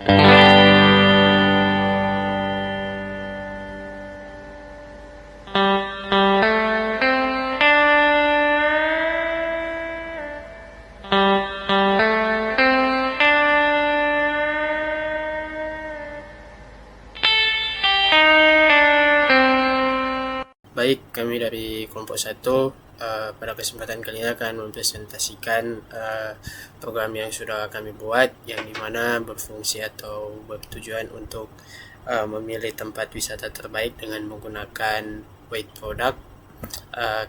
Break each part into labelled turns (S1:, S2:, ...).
S1: Baik, kami dari kelompok 1 pada kesempatan kali ini akan mempresentasikan program yang sudah kami buat, yang dimana berfungsi atau bertujuan untuk memilih tempat wisata terbaik dengan menggunakan weight product.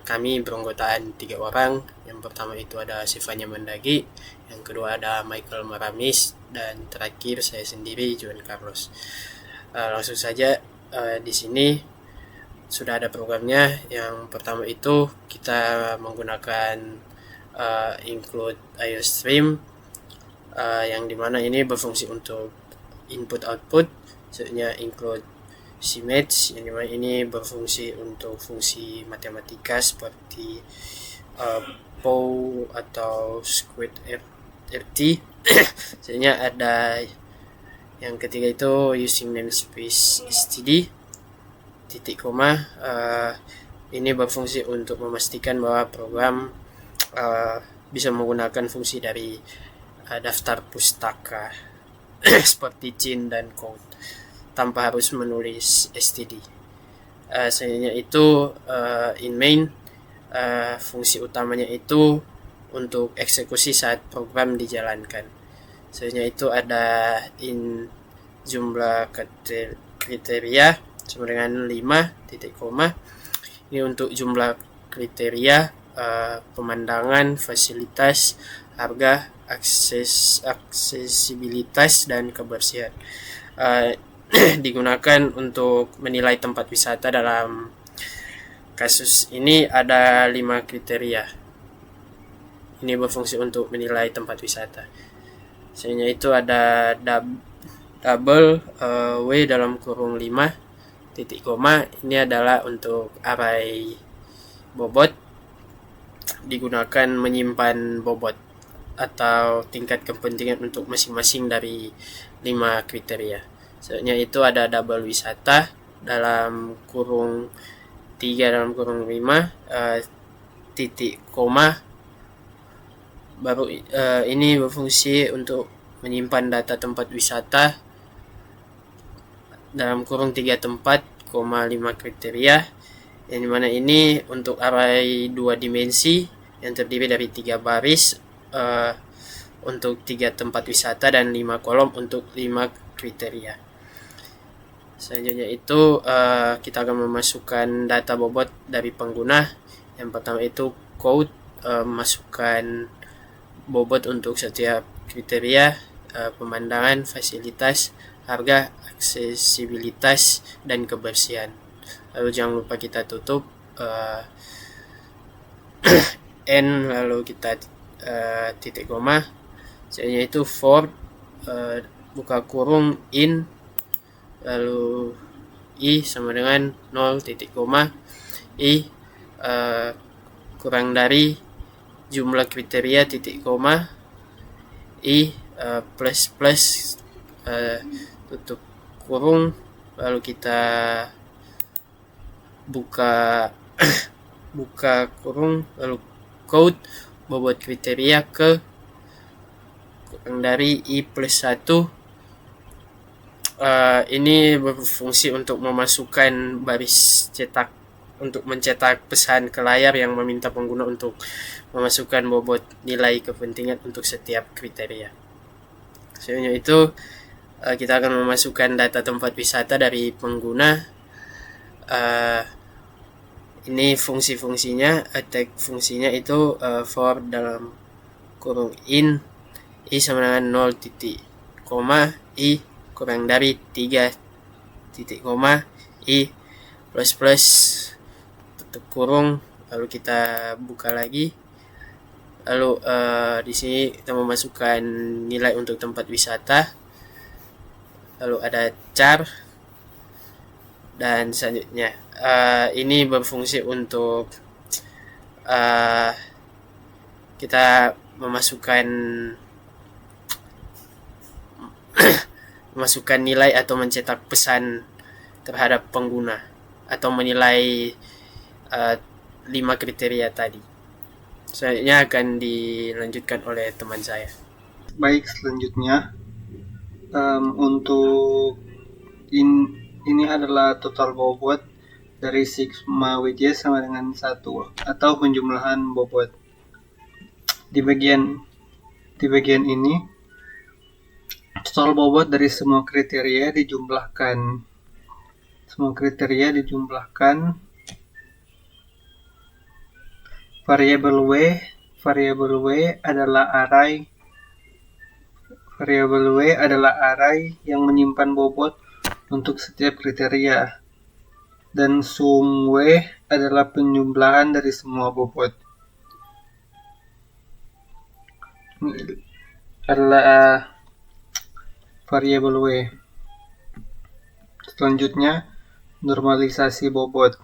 S1: Kami beranggotaan 3 orang. Yang pertama itu ada Sifanya Mandagi, yang kedua ada Michael Maramis, dan terakhir saya sendiri, Juan Carlos. Langsung saja, di sini sudah ada programnya. Yang pertama itu kita menggunakan include IOStream, yang dimana ini berfungsi untuk input output. Selanjutnya include CMatch, yang dimana ini berfungsi untuk fungsi matematika seperti POW atau squid RT. Selanjutnya ada yang ketiga itu using namespace std titik koma. Ini berfungsi untuk memastikan bahwa program bisa menggunakan fungsi dari daftar pustaka seperti Chin dan Code tanpa harus menulis std. Selanjutnya itu in main, fungsi utamanya itu untuk eksekusi saat program dijalankan. Selanjutnya itu ada in jumlah kriteria sama dengan 5 titik koma. Ini untuk jumlah kriteria, pemandangan, fasilitas, harga, aksesibilitas, dan kebersihan. Digunakan untuk menilai tempat wisata. Dalam kasus ini ada 5 kriteria. Ini berfungsi untuk menilai tempat wisata. Selanjutnya itu ada double W dalam kurung 5 titik koma. Ini adalah untuk array bobot, digunakan menyimpan bobot atau tingkat kepentingan untuk masing-masing dari 5 kriteria. Selanjutnya itu ada double wisata dalam kurung 3 dalam kurung 5 titik koma. Baru ini berfungsi untuk menyimpan data tempat wisata dalam kurung 3 tempat, 5 kriteria, yang dimana ini untuk array 2 dimensi yang terdiri dari 3 baris untuk 3 tempat wisata dan 5 kolom untuk 5 kriteria. Selanjutnya itu kita akan memasukkan data bobot dari pengguna. Yang pertama itu code, masukkan bobot untuk setiap kriteria, pemandangan, fasilitas, harga, aksesibilitas, dan kebersihan. Lalu jangan lupa kita tutup n, lalu kita titik koma. Selanjutnya itu for buka kurung in, lalu i sama dengan 0 titik koma, i kurang dari jumlah kriteria titik koma, i plus plus tutup kurung, lalu kita buka kurung, lalu code bobot kriteria ke kurang dari i plus 1. Ini berfungsi untuk memasukkan baris cetak untuk mencetak pesan ke layar yang meminta pengguna untuk memasukkan bobot nilai kepentingan untuk setiap kriteria. Selanjutnya itu kita akan memasukkan data tempat wisata dari pengguna. Ini fungsi-fungsinya, attack fungsinya itu for dalam kurung in, i sama dengan 0 titik koma, i kurang dari 3 titik koma, i plus plus tutup kurung, lalu kita buka lagi. Lalu di sini kita memasukkan nilai untuk tempat wisata, lalu ada char, dan selanjutnya ini berfungsi untuk kita memasukkan memasukkan nilai atau mencetak pesan terhadap pengguna atau menilai 5 kriteria tadi. Selanjutnya akan dilanjutkan oleh teman saya.
S2: Baik, selanjutnya untuk ini adalah total bobot dari sigma Wj sama dengan 1 atau penjumlahan bobot. Di bagian ini total bobot dari semua kriteria dijumlahkan. Variabel W adalah array yang menyimpan bobot untuk setiap kriteria, dan sum W adalah penjumlahan dari semua bobot. Ini adalah variabel W. Selanjutnya, normalisasi bobot.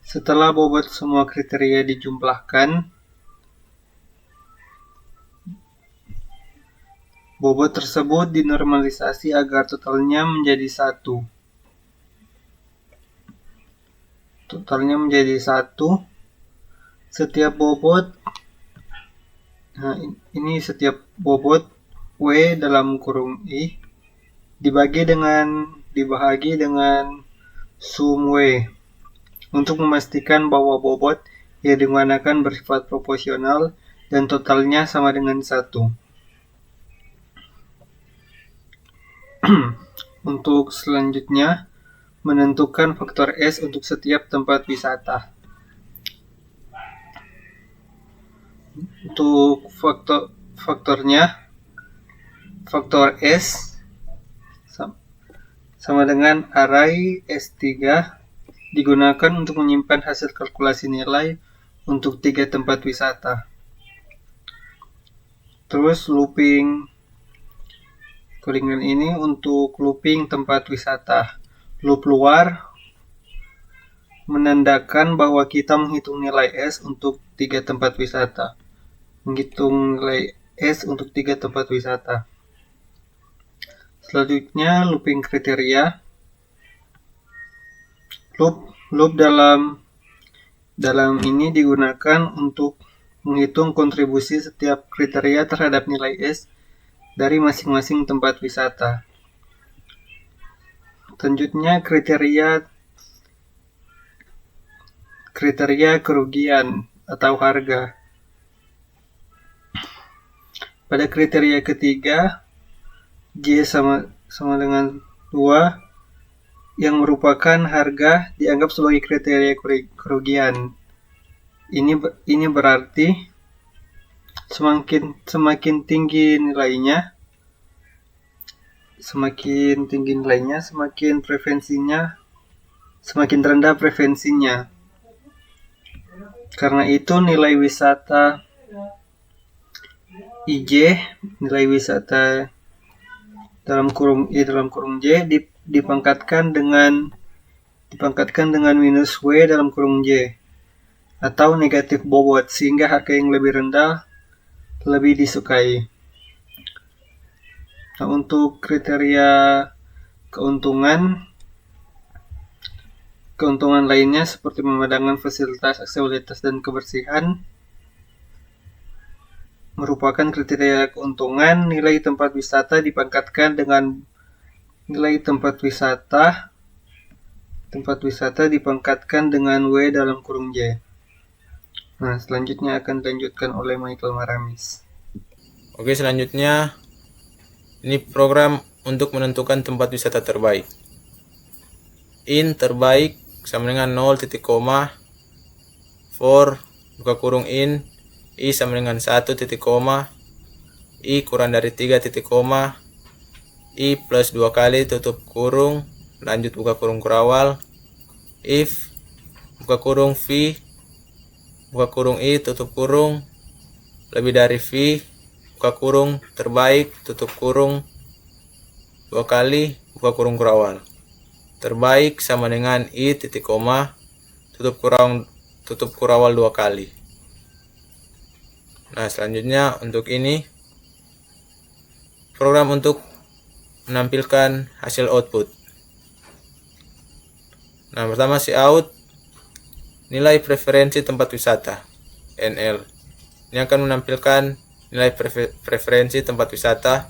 S2: Setelah bobot semua kriteria dijumlahkan, bobot tersebut dinormalisasi agar totalnya menjadi 1. Setiap bobot, setiap bobot W dalam kurung I dibahagi dengan sum W untuk memastikan bahwa bobot yang digunakan bersifat proporsional dan totalnya sama dengan 1. Untuk selanjutnya, menentukan faktor S untuk setiap tempat wisata. Untuk faktornya, faktor S sama dengan array S3 digunakan untuk menyimpan hasil kalkulasi nilai untuk 3 tempat wisata. Terus looping ini untuk looping tempat wisata. Loop luar menandakan bahwa kita menghitung nilai S untuk 3 tempat wisata. Selanjutnya, looping kriteria. Loop dalam ini digunakan untuk menghitung kontribusi setiap kriteria terhadap nilai S dari masing-masing tempat wisata. Selanjutnya, kriteria kerugian atau harga. Pada kriteria ketiga, J sama dengan 2, yang merupakan harga dianggap sebagai kriteria kerugian. Ini berarti semakin tinggi nilainya, semakin rendah preferensinya. Karena itu nilai wisata IJ, nilai wisata dalam kurung I dalam kurung J dipangkatkan dengan minus W dalam kurung J atau negatif bobot, sehingga harga yang lebih rendah lebih disukai. Nah, untuk kriteria keuntungan lainnya seperti pemandangan, fasilitas, aksesibilitas, dan kebersihan merupakan kriteria keuntungan. Nilai tempat wisata dipangkatkan dengan nilai tempat wisata dipangkatkan dengan W dalam kurung J. Nah, selanjutnya akan dilanjutkan oleh Michael Maramis.
S3: Oke, selanjutnya ini program untuk menentukan tempat wisata terbaik. In terbaik sama dengan 0 titik koma, for buka kurung in, I sama dengan 1 titik koma, I kurang dari 3 titik koma, I plus 2 kali tutup kurung, lanjut buka kurung kurawal, if buka kurung V, buka kurung I tutup kurung, lebih dari V, buka kurung terbaik tutup kurung 2 kali, buka kurung kurawal. Terbaik sama dengan I titik koma, tutup kurawal 2 kali. Nah, selanjutnya untuk ini program untuk menampilkan hasil output. Nah, pertama si out, nilai preferensi tempat wisata, NL. Ini akan menampilkan nilai preferensi tempat wisata.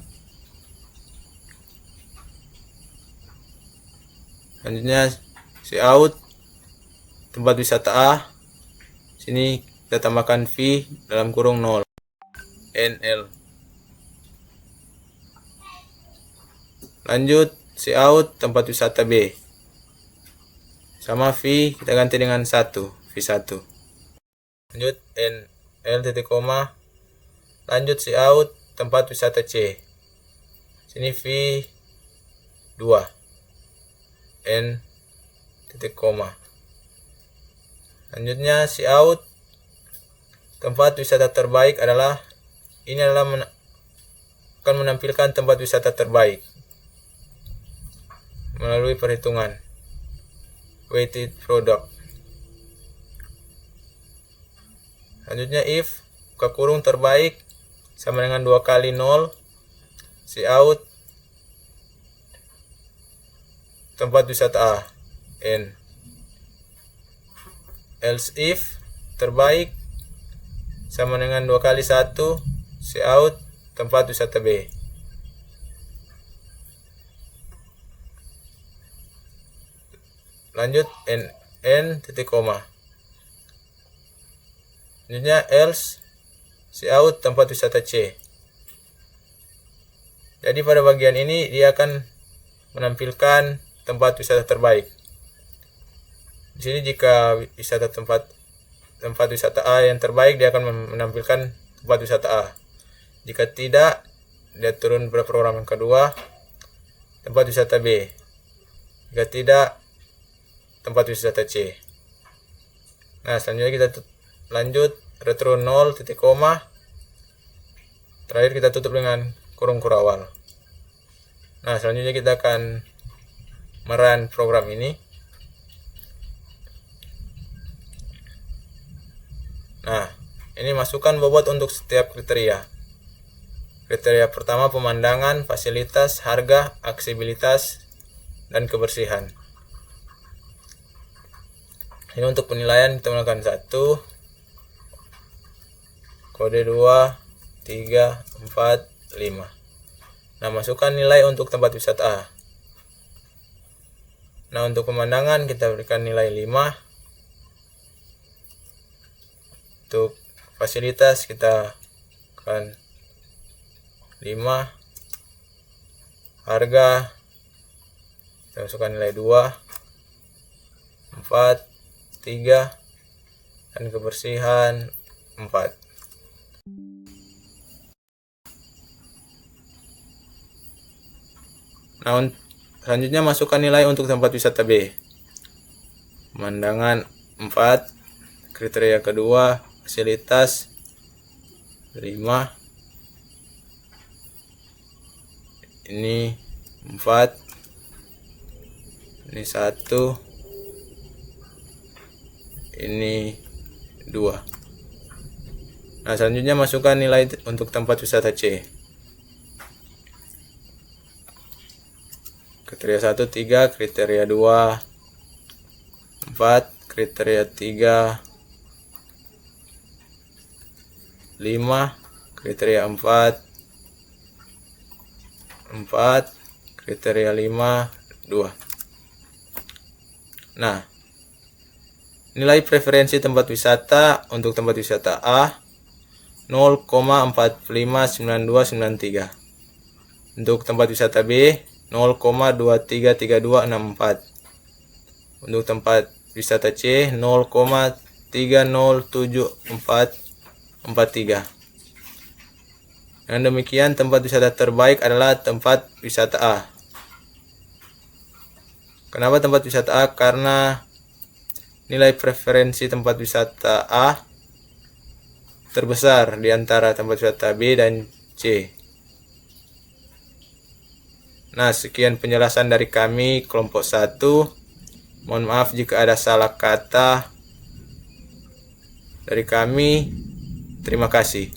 S3: Selanjutnya si out, tempat wisata A. Sini kita tambahkan V dalam kurung 0, NL. Lanjut si out, tempat wisata B. Sama V kita ganti dengan 1, V1. Lanjut NL titik koma. Lanjut si out, tempat wisata C. Sini V2, N titik koma. Lanjutnya si out, tempat wisata terbaik adalah, ini adalah akan menampilkan tempat wisata terbaik melalui perhitungan weighted product. Selanjutnya if buka kurung terbaik sama dengan 2 kali 0, si out, tempat wisata A, N. Else if terbaik sama dengan 2 kali 1, si out, tempat wisata B. Lanjut N titik koma. Selanjutnya else si out, tempat wisata C. Jadi pada bagian ini dia akan menampilkan tempat wisata terbaik. Di sini jika tempat wisata A yang terbaik, dia akan menampilkan tempat wisata A. Jika tidak, dia turun pada program yang kedua, tempat wisata B. Jika tidak, tempat wisata C. Nah, selanjutnya kita lanjut retro 0 titik koma. Terakhir kita tutup dengan kurung kurawal. Nah, selanjutnya kita akan merun program ini. Nah, ini masukkan bobot untuk setiap kriteria. Kriteria pertama pemandangan, fasilitas, harga, aksesibilitas, dan kebersihan. Ini untuk penilaian kita melakukan 1, kode 2, 3, 4, 5. Nah, masukkan nilai untuk tempat wisata A. Nah, untuk pemandangan kita berikan nilai 5. Untuk fasilitas kita akan 5. Harga kita masukkan nilai 2, 4, 3, dan kebersihan 4. Nah, selanjutnya masukkan nilai untuk tempat wisata B. Pemandangan 4, kriteria kedua, fasilitas 5. Ini 4. Ini 1. Ini 2. Nah, selanjutnya masukkan nilai untuk tempat wisata C. Kriteria 1 3, kriteria 2 4, kriteria 3 5, kriteria 4 4, kriteria 5 2. Nah, nilai preferensi tempat wisata untuk tempat wisata A 0,459293. Untuk tempat wisata B 0,233264. Untuk tempat wisata C 0,307443. Dengan demikian tempat wisata terbaik adalah tempat wisata A. Kenapa tempat wisata A? Karena nilai preferensi tempat wisata A terbesar di antara tempat wisata B dan C. Nah, sekian penjelasan dari kami kelompok 1. Mohon maaf jika ada salah kata dari kami. Terima kasih.